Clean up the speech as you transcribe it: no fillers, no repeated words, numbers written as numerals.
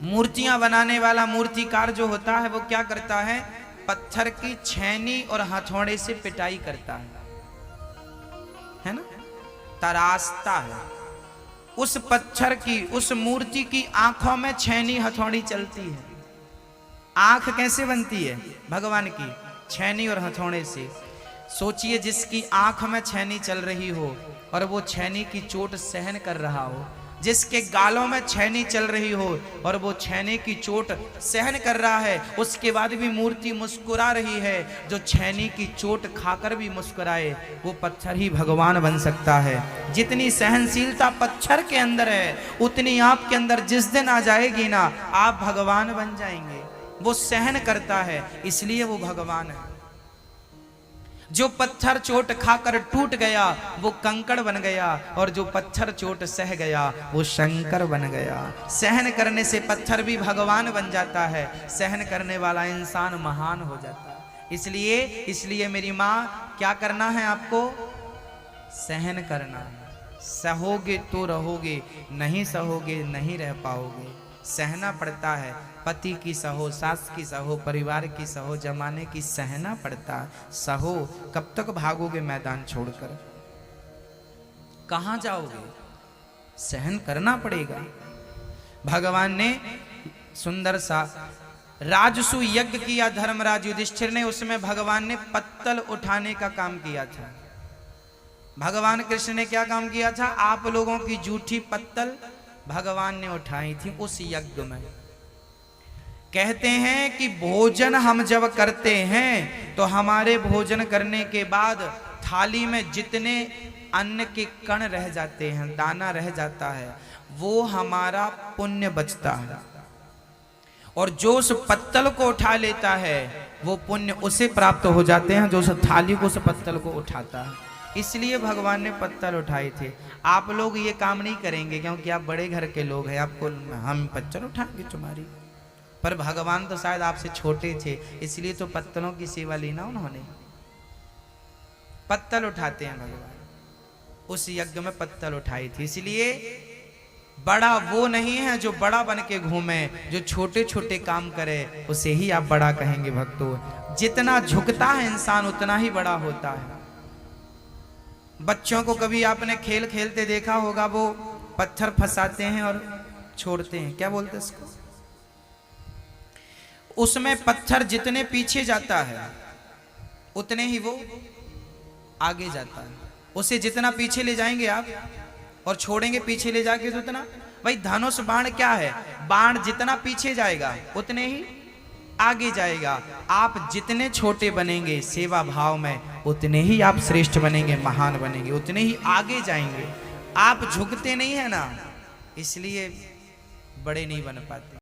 मूर्तियां बनाने वाला मूर्तिकार जो होता है वो क्या करता है, पत्थर की छेनी और हथौड़े से पिटाई करता है ना, तराशता है। उस पत्थर की, उस मूर्ति की आंखों में छेनी हथौड़ी चलती है। आंख कैसे बनती है भगवान की, छेनी और हथौड़े से। सोचिए जिसकी आंख में छेनी चल रही हो और वो छेनी की चोट सहन कर रहा हो, जिसके गालों में छेनी चल रही हो और वो छेनी की चोट सहन कर रहा है, उसके बाद भी मूर्ति मुस्कुरा रही है। जो छेनी की चोट खाकर भी मुस्कुराए वो पत्थर ही भगवान बन सकता है। जितनी सहनशीलता पत्थर के अंदर है उतनी आपके अंदर जिस दिन आ जाएगी ना, आप भगवान बन जाएंगे। वो सहन करता है इसलिए वो भगवान है। जो पत्थर चोट खाकर टूट गया वो कंकड़ बन गया, और जो पत्थर चोट सह गया वो शंकर बन गया। सहन करने से पत्थर भी भगवान बन जाता है, सहन करने वाला इंसान महान हो जाता है। इसलिए मेरी माँ, क्या करना है आपको, सहन करना है। सहोगे तो रहोगे, नहीं सहोगे नहीं रह पाओगे। सहना पड़ता है, पति की सहो, सास की सहो, परिवार की सहो, जमाने की सहना पड़ता है। सहो, कब तक भागोगे मैदान छोड़कर, कहां जाओगे, सहन करना पड़ेगा। भगवान ने सुंदर सा राजसु यज्ञ किया धर्मराज युधिष्ठिर ने, उसमें भगवान ने पत्तल उठाने का काम किया था। भगवान कृष्ण ने क्या काम किया था, आप लोगों की जूठी पत्तल भगवान ने उठाई थी उस यज्ञ में। कहते हैं कि भोजन हम जब करते हैं तो हमारे भोजन करने के बाद थाली में जितने अन्न के कण रह जाते हैं, दाना रह जाता है, वो हमारा पुण्य बचता है। और जो उस पत्तल को उठा लेता है वो पुण्य उसे प्राप्त हो जाते हैं जो उस थाली को, उस पत्तल को उठाता है। इसलिए भगवान ने पत्तल उठाए थे। आप लोग ये काम नहीं करेंगे क्योंकि आप बड़े घर के लोग हैं, आपको हम पत्तल उठाएंगे तुम्हारी, पर भगवान तो शायद आपसे छोटे थे इसलिए तो पत्तलों की सेवा ली ना उन्होंने। पत्तल उठाते हैं भगवान, उस यज्ञ में पत्तल उठाई थी। इसलिए बड़ा वो नहीं है जो बड़ा बन के घूमे, जो छोटे छोटे काम करे उसे ही आप बड़ा कहेंगे भक्तों। जितना झुकता है इंसान उतना ही बड़ा होता है। बच्चों को कभी आपने खेल खेलते देखा होगा, वो पत्थर फंसाते हैं और छोड़ते हैं, क्या बोलते हैं इसको, उसमें पत्थर जितने पीछे जाता है उतने ही वो आगे जाता है। उसे जितना पीछे ले जाएंगे आप और छोड़ेंगे पीछे ले जाके तो उतना, भाई धनुष बाण क्या है, बाण जितना पीछे जाएगा उतने ही आगे जाएगा। आप जितने छोटे बनेंगे सेवा भाव में उतने ही आप श्रेष्ठ बनेंगे, महान बनेंगे, उतने ही आगे जाएंगे। आप झुकते नहीं है ना, इसलिए बड़े नहीं बन पाते।